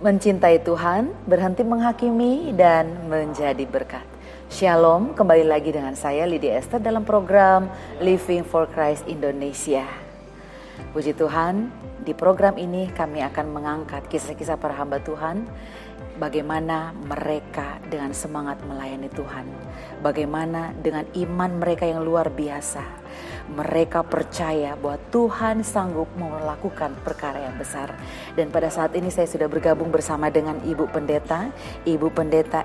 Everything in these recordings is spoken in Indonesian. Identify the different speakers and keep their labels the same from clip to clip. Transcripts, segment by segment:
Speaker 1: Mencintai Tuhan, berhenti menghakimi, dan menjadi berkat. Shalom, kembali lagi dengan saya Lydia Esther dalam program Living for Christ Indonesia. Puji Tuhan, di program ini kami akan mengangkat kisah-kisah para hamba Tuhan, bagaimana mereka dengan semangat melayani Tuhan, bagaimana dengan iman mereka yang luar biasa. Mereka percaya bahwa Tuhan sanggup melakukan perkara yang besar. Dan pada saat ini saya sudah bergabung bersama dengan Ibu Pendeta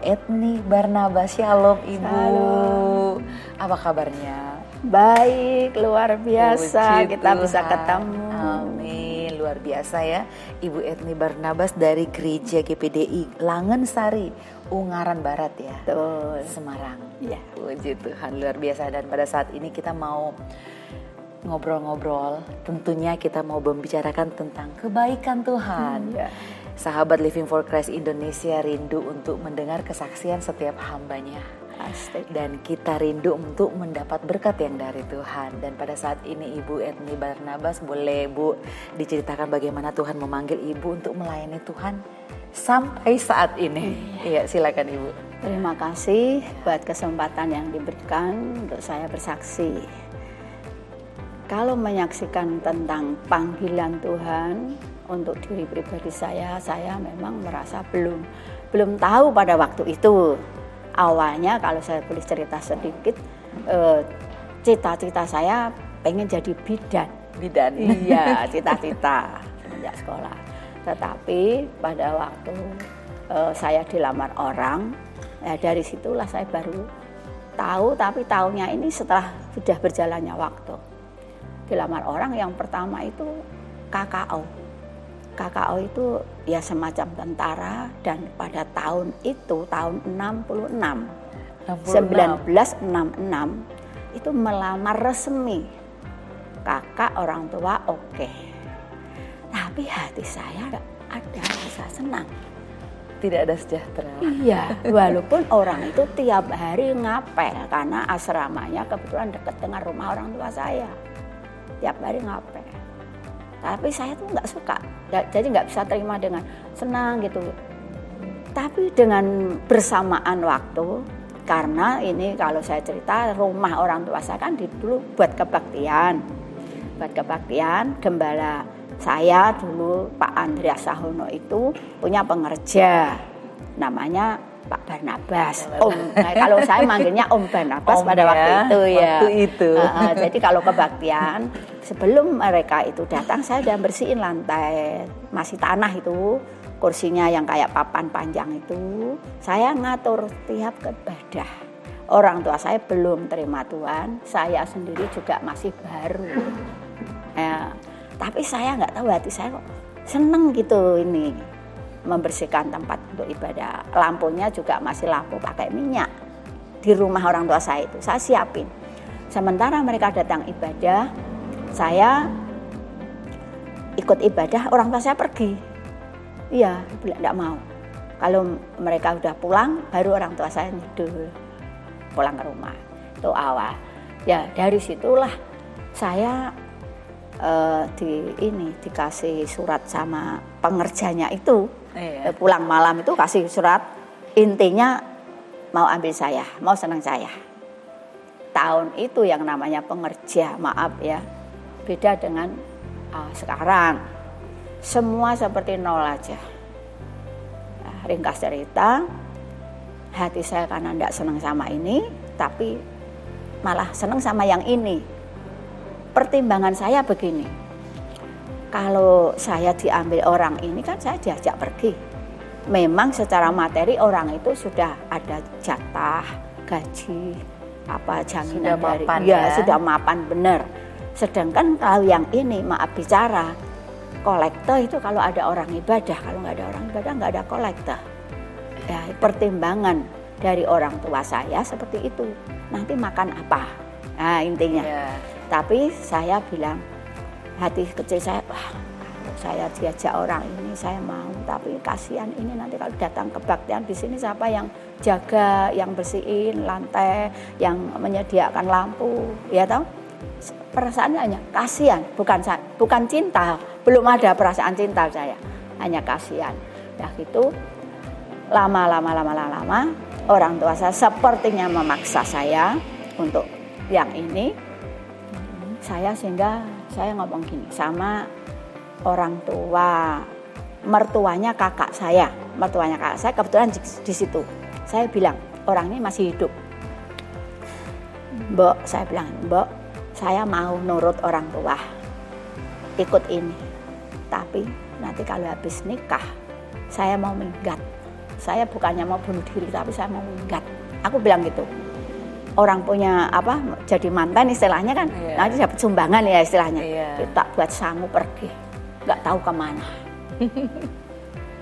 Speaker 1: Etni Barnabas. Shalom Ibu.
Speaker 2: Shalom.
Speaker 1: Apa kabarnya?
Speaker 2: Baik, luar biasa.
Speaker 1: Puji
Speaker 2: kita
Speaker 1: Tuhan.
Speaker 2: bisa ketemu.
Speaker 1: Amin, luar biasa ya. Ibu Etni Barnabas dari Gereja GPDI Langensari, Ungaran Barat ya.
Speaker 2: Betul.
Speaker 1: Semarang.
Speaker 2: Ya.
Speaker 1: Puji Tuhan, luar biasa. Dan pada saat ini kita mau ngobrol-ngobrol, tentunya kita mau membicarakan tentang kebaikan Tuhan.
Speaker 2: Ya.
Speaker 1: Sahabat Living for Christ Indonesia rindu untuk mendengar kesaksian setiap hambanya.
Speaker 2: Pasti.
Speaker 1: Dan kita rindu untuk mendapat berkat yang dari Tuhan. Dan pada saat ini Ibu Etni Barnabas, boleh Bu diceritakan bagaimana Tuhan memanggil Ibu untuk melayani Tuhan sampai saat ini. Iya, silakan Ibu.
Speaker 2: Terima kasih buat kesempatan yang diberikan untuk saya bersaksi. Kalau menyaksikan tentang panggilan Tuhan untuk diri pribadi saya memang merasa belum tahu pada waktu itu. Awalnya kalau saya boleh cerita sedikit, cita-cita saya pengen jadi bidan. Iya, cita-cita sejak sekolah. Tetapi pada waktu saya dilamar orang, dari situlah saya baru tahu, tapi tahunya ini setelah sudah berjalannya waktu. Dilamar orang yang pertama itu KKO. KKO itu ya semacam tentara, dan pada tahun itu tahun 1966 itu melamar resmi. Kakak orang tua oke. Tapi hati saya ada rasa senang.
Speaker 1: Tidak ada sejahtera.
Speaker 2: Iya, walaupun orang itu tiap hari ngapel karena asramanya kebetulan dekat dengan rumah orang tua saya. Tiap hari ngapel. Tapi saya tuh nggak suka, jadi nggak bisa terima dengan senang gitu. Tapi dengan bersamaan waktu, karena ini kalau saya cerita rumah orang tua saya kan dulu buat kebaktian, gembala saya dulu Pak Andreas Sahono itu punya pengerja, namanya Pak Barnabas. Kalau saya manggilnya Om Barnabas pada waktu itu ya.
Speaker 1: Waktu itu.
Speaker 2: Jadi kalau kebaktian, sebelum mereka itu datang, saya udah bersihin lantai, masih tanah itu, kursinya yang kayak papan panjang itu, saya ngatur tiap ibadah. Orang tua saya belum terima Tuhan, saya sendiri juga masih baru. Tapi saya nggak tahu, hati saya kok seneng gitu ini. Membersihkan tempat untuk ibadah. Lampunya juga masih lampu pakai minyak. Di rumah orang tua saya itu, saya siapin. Sementara mereka datang ibadah, saya ikut ibadah, orang tua saya pergi. Iya, bilang enggak mau. Kalau mereka udah pulang, baru orang tua saya nyedul pulang ke rumah. Itu awal. Ya, dari situlah saya dikasih surat sama pengerjanya itu. Iya. Pulang malam itu kasih surat, intinya mau ambil saya, mau senang saya. Tahun itu yang namanya pengerja, maaf ya, beda dengan sekarang. Semua seperti nol aja. Ringkas cerita, hati saya karena tidak senang sama ini, tapi malah senang sama yang ini. Pertimbangan saya begini, kalau saya diambil orang ini kan saya diajak pergi. Memang secara materi orang itu sudah ada jatah, gaji, jaminan
Speaker 1: sudah
Speaker 2: dari
Speaker 1: mapan,
Speaker 2: sudah mapan benar. Sedangkan kalau yang ini maaf bicara, kolektor itu kalau ada orang ibadah, kalau nggak ada orang ibadah nggak ada kolektor. Ya, pertimbangan dari orang tua saya seperti itu. Nanti makan apa? Nah, intinya. Yeah. Tapi saya bilang, hati kecil saya, wah, kalau saya diajak orang ini saya mau, tapi kasihan ini nanti kalau datang kebaktian di sini siapa yang jaga, yang bersihin lantai, yang menyediakan lampu, ya tahu? perasaannya hanya kasihan, bukan cinta, belum ada perasaan cinta saya, hanya kasihan. Ya gitu, lama orang tua saya sepertinya memaksa saya untuk yang ini. Sehingga saya ngomong gini sama orang tua, mertuanya kakak saya kebetulan di situ. Saya bilang, orang ini masih hidup. Mbok, saya bilang, Mbok, saya mau nurut orang tua, ikut ini. Tapi nanti kalau habis nikah, saya mau minggat. Saya bukannya mau bunuh diri, tapi saya mau minggat. Aku bilang gitu. Orang punya jadi mantan istilahnya kan, nanti dapat sumbangan ya istilahnya. Kita buat sangu pergi, nggak tahu kemana.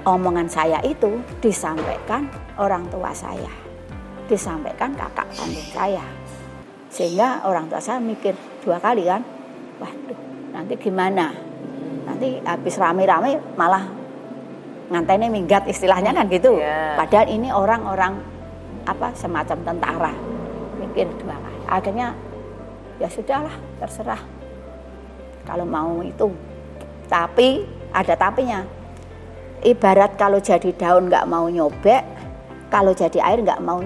Speaker 2: Omongan saya itu disampaikan orang tua saya, disampaikan kakak kandung saya, sehingga orang tua saya mikir 2 kali kan, waduh nanti gimana, nanti habis rame-rame malah ngantainya minggat istilahnya kan gitu. Padahal ini orang-orang semacam tentara. Mikir 2 kali. Akhirnya ya sudahlah, terserah kalau mau itu. Tapi ada tapinya. Ibarat kalau jadi daun nggak mau nyobek, kalau jadi air nggak mau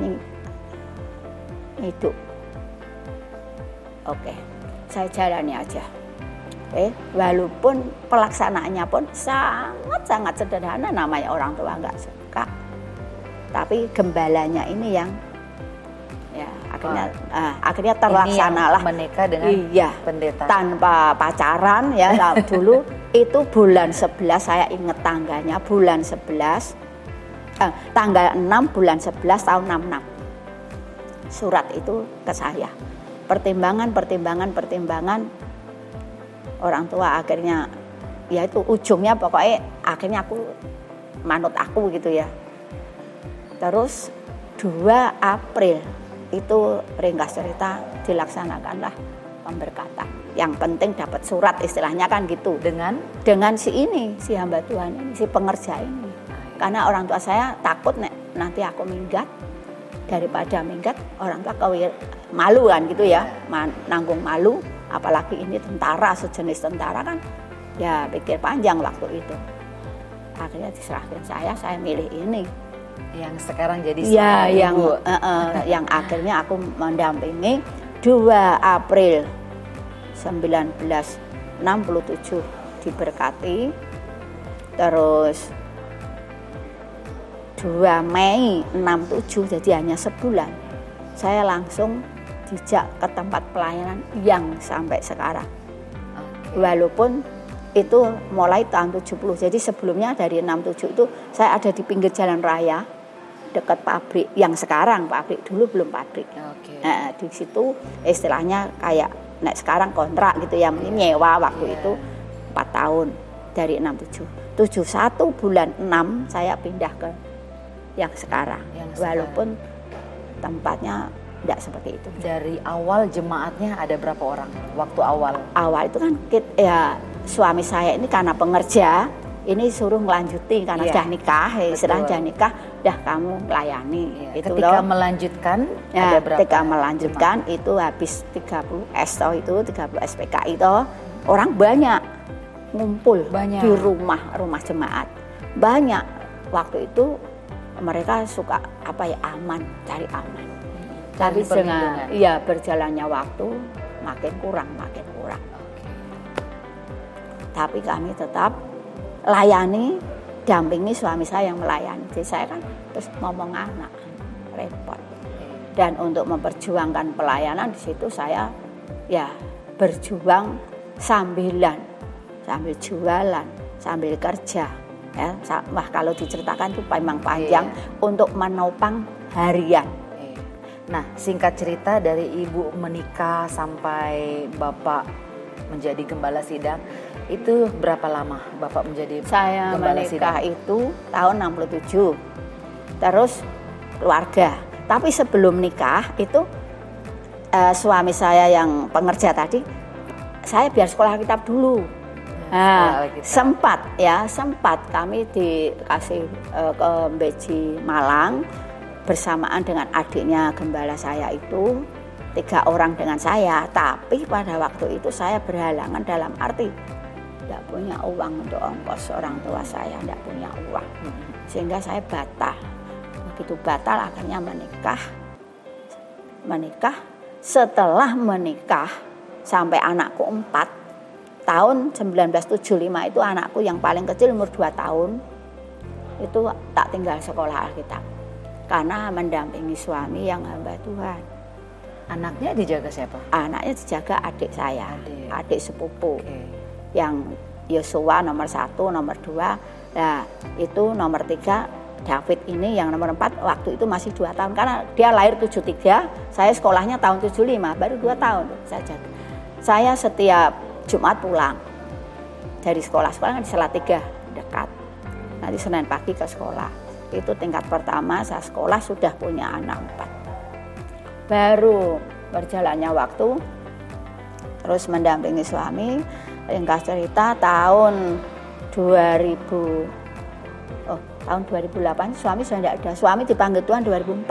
Speaker 2: hidup. Oke, saya jalani aja. Walaupun pelaksanaannya pun sangat sederhana, namanya orang tua nggak suka. Tapi gembalanya ini yang akhirnya terlaksanalah
Speaker 1: menikah dengan pendeta
Speaker 2: tanpa pacaran ya. Dulu itu bulan 11, saya ingat tangganya bulan 11 tanggal 6 bulan 11 tahun 66. Surat itu ke saya. Pertimbangan orang tua akhirnya ya itu ujungnya pokoknya akhirnya manut aku gitu ya. Terus 2 April itu ringkas cerita dilaksanakanlah pemberkatan. Yang penting dapat surat istilahnya kan gitu. Dengan si hamba Tuhan ini, si pengerja ini. Karena orang tua saya takut nanti aku minggat, daripada minggat orang tua malu kan gitu ya, nanggung malu. Apalagi ini tentara, sejenis tentara kan, ya pikir panjang waktu itu. Akhirnya diserahkan saya milih ini.
Speaker 1: Yang sekarang jadi
Speaker 2: yang akhirnya aku mendampingi 2 April 1967 diberkati, terus 2 Mei 67, jadi hanya sebulan saya langsung dijak ke tempat pelayanan yang sampai sekarang. Walaupun itu mulai tahun 70. Jadi sebelumnya dari 67 itu saya ada di pinggir jalan raya dekat pabrik yang sekarang pabrik, dulu belum pabrik. Di situ istilahnya kayak sekarang kontrak gitu ya, nyewa waktu itu 4 tahun dari 67. 71 bulan 6 saya pindah ke yang sekarang. Walaupun tempatnya tidak seperti itu.
Speaker 1: Dari awal jemaatnya ada berapa orang waktu awal?
Speaker 2: Awal itu kan suami saya ini karena pengerja, ini suruh ngelanjutin karena sudah nikah, sudah nikah, dah kamu layani. Itu
Speaker 1: ketika melanjutkan ada berapa?
Speaker 2: Ketika melanjutkan itu habis 30 itu 30 SPKI itu orang banyak ngumpul di rumah jemaat. Banyak waktu itu mereka suka aman, cari aman. Tapi dengan berjalannya waktu makin kurang. Tapi kami tetap layani, dampingi suami saya yang melayani. Jadi saya kan terus ngomong anak, repot. Dan untuk memperjuangkan pelayanan di situ saya berjuang sambil jualan, sambil kerja. Kalau diceritakan itu memang panjang untuk menopang harian.
Speaker 1: Nah, singkat cerita dari ibu menikah sampai bapak menjadi gembala sidang, itu berapa lama bapak menjadi gembala sidang?
Speaker 2: Saya menikah itu tahun 67. Terus keluarga. Tapi sebelum nikah itu suami saya yang pengerja tadi, saya biar sekolah kitab dulu. Sempat kami dikasih ke Beji Malang bersamaan dengan adiknya gembala saya itu. 3 orang dengan saya, tapi pada waktu itu saya berhalangan dalam arti tidak punya uang untuk ongkos orang tua saya, tidak punya uang, sehingga saya batal. Begitu batal akhirnya menikah. Setelah menikah sampai anakku 4 tahun 1975 itu anakku yang paling kecil umur 2 tahun itu tak tinggal sekolah Alkitab karena mendampingi suami yang hamba Tuhan.
Speaker 1: Anaknya dijaga siapa?
Speaker 2: Anaknya dijaga adik saya, adik sepupu. Yang Yosua nomor 1, nomor 2. Nah, itu nomor 3 David ini, yang nomor 4 waktu itu masih 2 tahun karena dia lahir 73, saya sekolahnya tahun 75, baru 2 tahun saya jaga. Saya setiap Jumat pulang dari sekolah kan di Salatiga dekat. Nanti Senin pagi ke sekolah. Itu tingkat pertama saya sekolah sudah punya anak 4. Baru berjalannya waktu, terus mendampingi suami. Ringkas cerita tahun 2008 suami sudah tidak ada. Suami dipanggil Tuhan 2004.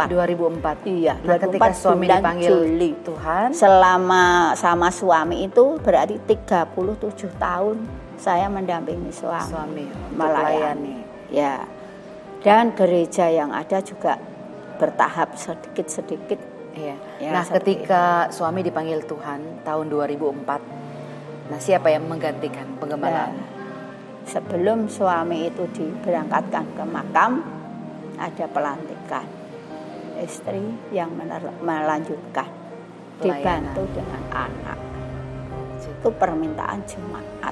Speaker 1: Iya. Nah, ketika suami dipanggil
Speaker 2: Juli
Speaker 1: Tuhan,
Speaker 2: selama sama suami itu berarti 37 tahun saya mendampingi suami melayani. Ya. Dan gereja yang ada juga bertahap sedikit-sedikit.
Speaker 1: Iya. Nah, ketika suami dipanggil Tuhan tahun 2004, nah siapa yang menggantikan penggembalaan?
Speaker 2: Sebelum suami itu diberangkatkan ke makam, ada pelantikan. Istri yang melanjutkan, dibantu dengan anak. Itu permintaan jemaat.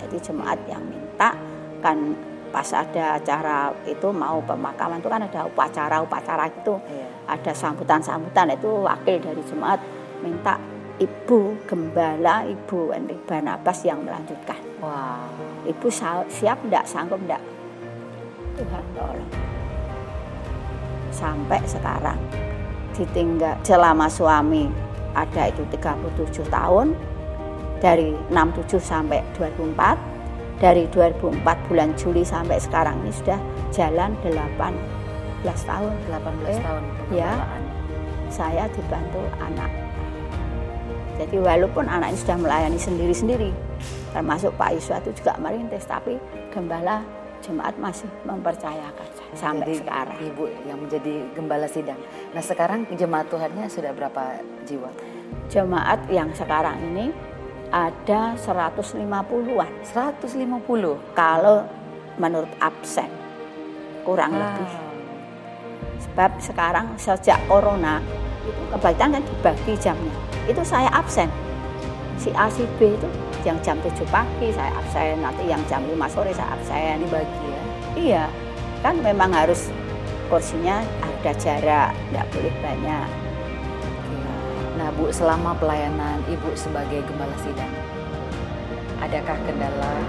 Speaker 2: Jadi jemaat yang minta, kan pas ada acara itu mau pemakaman itu kan ada upacara itu. Iya. Ada sambutan-sambutan, itu wakil dari jemaat minta Ibu Gembala, Ibu Henry Barnabas yang melanjutkan.
Speaker 1: Wow.
Speaker 2: Ibu siap enggak, sanggup enggak? Tuhan tolong. Sampai sekarang ditinggal selama suami ada itu 37 tahun, dari 67 sampai 2004, dari 2004 bulan Juli sampai sekarang ini sudah jalan 18 tahun. Ya, saya dibantu anak. Jadi walaupun anak ini sudah melayani sendiri-sendiri, termasuk Pak Yusua itu juga merintis, tapi gembala jemaat masih mempercayakan sampai
Speaker 1: jadi,
Speaker 2: sekarang.
Speaker 1: Ibu yang menjadi gembala sidang. Nah sekarang jemaat Tuhannya sudah berapa jiwa?
Speaker 2: Jemaat yang sekarang ini ada 150-an.
Speaker 1: 150?
Speaker 2: Kalau menurut absen, kurang lebih. Sebab sekarang sejak corona itu kebetulan kan dibagi jamnya. Itu saya absen. Si A, si B itu yang jam 7 pagi saya absen, nanti yang jam 5 sore saya absen.
Speaker 1: Dibagi ya?
Speaker 2: Iya, kan memang harus kursinya ada jarak, tidak boleh banyak.
Speaker 1: Nah Bu, selama pelayanan Ibu sebagai gembala sidang, adakah kendala,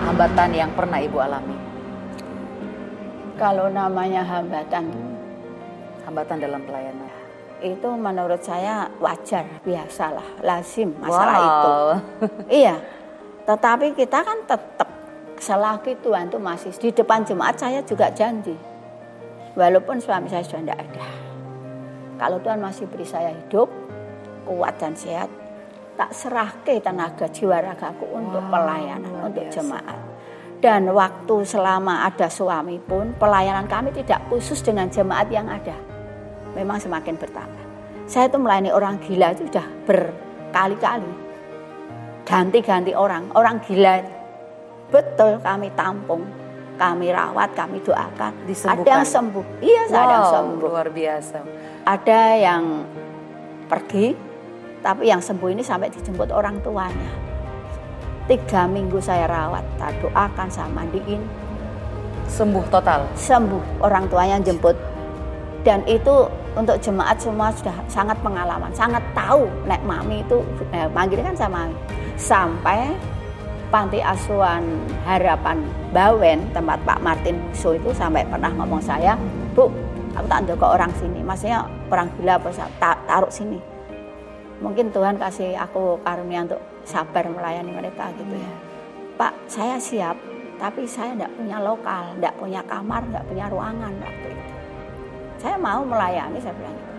Speaker 1: hambatan yang pernah Ibu alami?
Speaker 2: Kalau namanya hambatan
Speaker 1: dalam pelayanan,
Speaker 2: itu menurut saya wajar, biasalah, lazim masalah itu. Iya, tetapi kita kan tetap selagi Tuhan itu masih di depan jemaat, saya juga janji. Walaupun suami saya sudah tidak ada, kalau Tuhan masih beri saya hidup, kuat dan sehat, tak serahke tenaga jiwa ragaku untuk pelayanan, untuk jemaat. Dan waktu selama ada suami pun, pelayanan kami tidak khusus dengan jemaat yang ada. Memang semakin bertambah. Saya itu melayani orang gila itu sudah berkali-kali. Ganti-ganti orang gila. Betul, kami tampung, kami rawat, kami doakan.
Speaker 1: Disembuhkan.
Speaker 2: Ada yang sembuh. Iya, ada yang sembuh.
Speaker 1: Luar biasa.
Speaker 2: Ada yang pergi, tapi yang sembuh ini sampai dijemput orang tuanya. 3 minggu saya rawat, saya doakan, saya mandiin.
Speaker 1: Sembuh total?
Speaker 2: Sembuh, orang tuanya jemput. Dan itu untuk jemaat semua sudah sangat pengalaman, sangat tahu nek mami itu, manggilnya kan sama mami. Sampai panti asuhan Harapan Bawen, tempat Pak Martin So itu sampai pernah ngomong saya, Bu, aku tak ndok orang sini, maksudnya orang gila taruh sini. Mungkin Tuhan kasih aku karunia untuk sabar melayani mereka gitu ya. Pak, saya siap, tapi saya tidak punya lokal, tidak punya kamar, tidak punya ruangan waktu itu. Saya mau melayani, saya bilang gitu.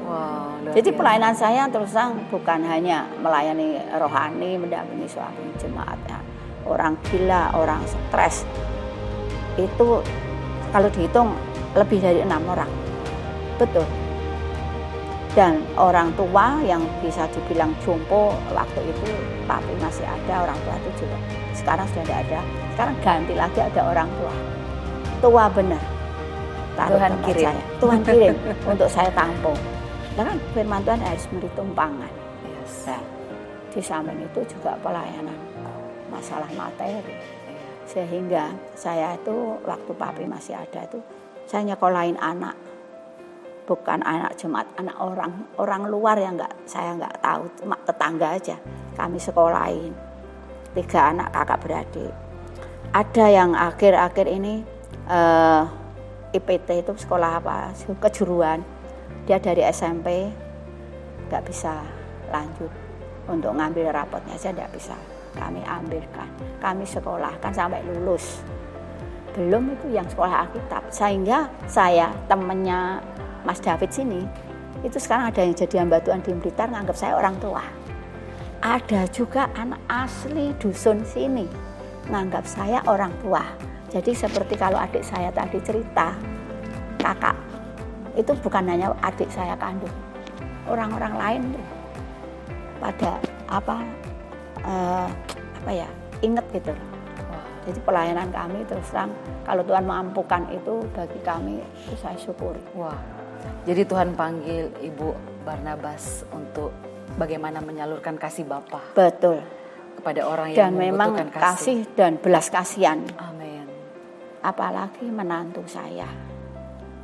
Speaker 1: Wow,
Speaker 2: Jadi pelayanan saya terus terang bukan hanya melayani rohani, mendampingi suami jemaat ya. Orang gila, orang stres itu kalau dihitung lebih dari 6 orang, betul. Dan orang tua yang bisa dibilang jompo waktu itu papi masih ada, orang tua itu juga sekarang sudah tidak ada. Sekarang ganti lagi ada orang tua benar.
Speaker 1: Tuhan kirim.
Speaker 2: Tuhan kirim untuk saya tampung. Nah kan firman Tuhan harus memberi tumpangan.
Speaker 1: Yes.
Speaker 2: Nah, di samping itu juga pelayanan masalah materi. Sehingga saya itu waktu papi masih ada itu saya nyekolahin anak. Bukan anak jemaat, anak orang luar yang saya nggak tahu, cuma tetangga aja. Kami sekolahin 3 anak kakak beradik. Ada yang akhir-akhir ini IPT itu sekolah apa kejuruan. Dia dari SMP nggak bisa lanjut untuk ngambil rapotnya aja nggak bisa. Kami ambilkan, kami sekolahkan sampai lulus. Belum itu yang sekolah Alkitab. Sehingga saya temennya Mas David sini, itu sekarang ada yang jadi hamba Tuhan di Blitar nganggap saya orang tua. Ada juga anak asli dusun sini nganggap saya orang tua. Jadi seperti kalau adik saya tadi cerita, kakak itu bukan hanya adik saya kandung, orang-orang lain pada inget gitu. Jadi pelayanan kami terus terang kalau Tuhan mampukan itu bagi kami itu saya syukuri.
Speaker 1: Wah. Jadi Tuhan panggil Ibu Barnabas untuk bagaimana menyalurkan kasih Bapa.
Speaker 2: Betul.
Speaker 1: Kepada orang
Speaker 2: yang
Speaker 1: membutuhkan
Speaker 2: memang kasih dan belas kasihan.
Speaker 1: Amin.
Speaker 2: Apalagi menantu saya.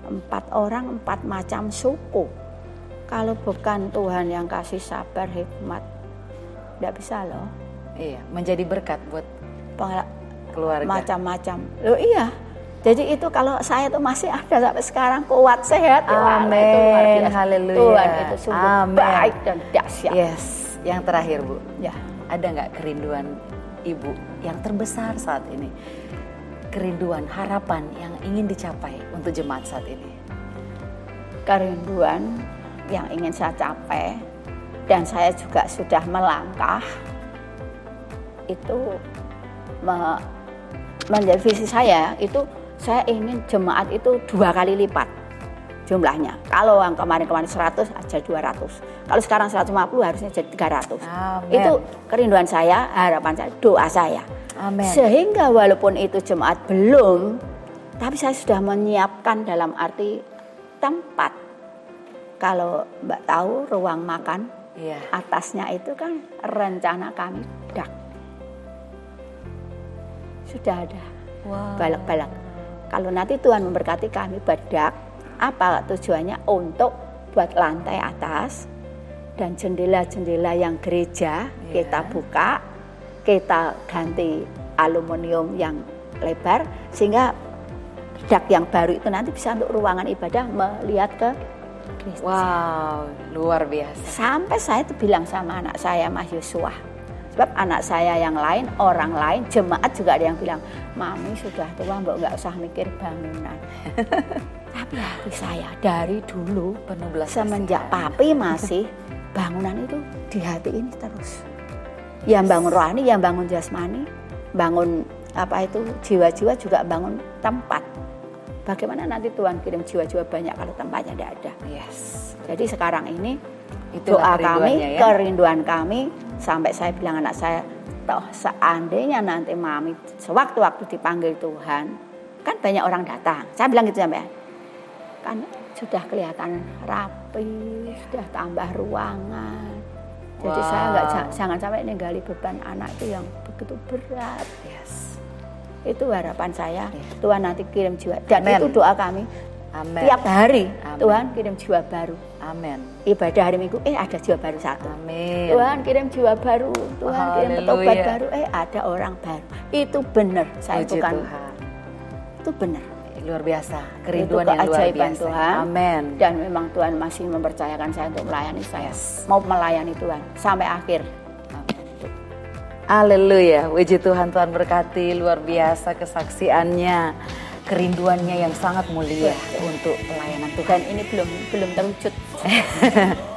Speaker 2: 4 orang 4 macam suku. Kalau bukan Tuhan yang kasih sabar hikmat, tidak bisa loh.
Speaker 1: Iya, menjadi berkat buat keluarga.
Speaker 2: Macam-macam. Loh iya. Jadi itu kalau saya tuh masih ada sampai sekarang kuat sehat.
Speaker 1: Amin. Haleluya.
Speaker 2: Tuhan itu sungguh baik dan dahsyat.
Speaker 1: Yes. Yang terakhir Bu.
Speaker 2: Ya.
Speaker 1: Ada nggak kerinduan Ibu yang terbesar saat ini? Kerinduan, harapan yang ingin dicapai untuk jemaat saat ini?
Speaker 2: Kerinduan yang ingin saya capai dan saya juga sudah melangkah itu menjadi visi saya itu. Saya ingin jemaat itu 2 kali lipat jumlahnya. Kalau yang kemarin-kemarin 100 aja 200. Kalau sekarang 150 harusnya jadi 300.
Speaker 1: Amen.
Speaker 2: Itu kerinduan saya, harapan saya, doa saya.
Speaker 1: Amen.
Speaker 2: Sehingga walaupun itu jemaat belum, tapi saya sudah menyiapkan dalam arti tempat. Kalau Mbak tahu ruang makan,
Speaker 1: iya.
Speaker 2: Atasnya itu kan rencana kami dak. Sudah ada.
Speaker 1: Wow.
Speaker 2: Balak-balak. Kalau nanti Tuhan memberkati kami badak, apa tujuannya? Untuk buat lantai atas dan jendela-jendela yang gereja kita buka, kita ganti aluminium yang lebar sehingga dak yang baru itu nanti bisa untuk ruangan ibadah melihat ke gereja.
Speaker 1: Wow, luar biasa.
Speaker 2: Sampai saya itu bilang sama anak saya Mas Yosua. Sebab anak saya yang lain, orang lain, jemaat juga ada yang bilang, Mami sudah tua, Mbak nggak usah mikir bangunan. Tapi hati saya dari dulu,
Speaker 1: penuh belas
Speaker 2: semenjak papi masih, bangunan itu di hati ini terus. Yang bangun rohani, yang bangun jasmani, bangun jiwa-jiwa juga bangun tempat. Bagaimana nanti Tuhan kirim jiwa-jiwa banyak kalau tempatnya tidak ada.
Speaker 1: Yes.
Speaker 2: Jadi sekarang ini
Speaker 1: itulah
Speaker 2: doa kami,
Speaker 1: ya?
Speaker 2: kerinduan kami, sampai saya bilang anak saya, toh seandainya nanti Mami sewaktu-waktu dipanggil Tuhan, kan banyak orang datang. Saya bilang gitu sampai, kan sudah kelihatan rapi, sudah tambah ruangan. Jadi saya jangan sampai ninggali beban anak itu yang begitu berat.
Speaker 1: Yes.
Speaker 2: Itu harapan saya. Tuhan nanti kirim jiwa. Dan
Speaker 1: Amen.
Speaker 2: itu doa kami.
Speaker 1: Amen.
Speaker 2: Tiap hari
Speaker 1: Amen.
Speaker 2: Tuhan kirim jiwa baru.
Speaker 1: Amin.
Speaker 2: Ibadah hari Minggu, ada jiwa baru 1.
Speaker 1: Amin.
Speaker 2: Tuhan kirim jiwa baru, Tuhan kirim petobat
Speaker 1: Haleluya.
Speaker 2: baru, ada orang baru. Itu benar, saya
Speaker 1: Puji
Speaker 2: bukan.
Speaker 1: Tuhan.
Speaker 2: Itu benar.
Speaker 1: Luar biasa, kerinduan
Speaker 2: Itu
Speaker 1: yang luar
Speaker 2: keajaiban
Speaker 1: biasa.
Speaker 2: Tuhan.
Speaker 1: Amin.
Speaker 2: Dan memang Tuhan masih mempercayakan saya untuk melayani saya.
Speaker 1: Yes.
Speaker 2: Mau melayani Tuhan sampai akhir.
Speaker 1: Haleluya, puji Tuhan, Tuhan berkati, luar biasa kesaksiannya. kerinduannya yang sangat mulia untuk pelayanan Tuhan.
Speaker 2: Dan ini belum terwujud.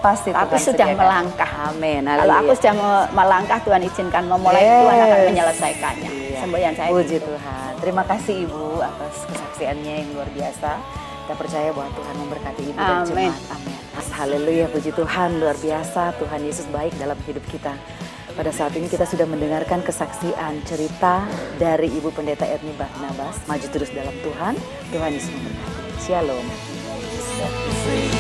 Speaker 1: Pasti
Speaker 2: tapi
Speaker 1: Tuhan
Speaker 2: sudah
Speaker 1: sediakan.
Speaker 2: melangkah.
Speaker 1: Amin.
Speaker 2: Kalau aku sudah melangkah, Tuhan izinkan memulai, Tuhan akan menyelesaikannya.
Speaker 1: Iya.
Speaker 2: Semboyan saya.
Speaker 1: Puji Tuhan. Terima kasih Ibu atas kesaksiannya yang luar biasa. Kita percaya bahwa Tuhan memberkati Ibu dan
Speaker 2: Amin.
Speaker 1: jemaat. Amin. Haleluya, puji Tuhan, luar biasa. Tuhan Yesus baik dalam hidup kita. Pada saat ini kita sudah mendengarkan kesaksian cerita dari Ibu Pendeta Erni Barnabas. Maju terus dalam Tuhan. Tuhan Yesus memberkati. Shalom.
Speaker 3: Set me free.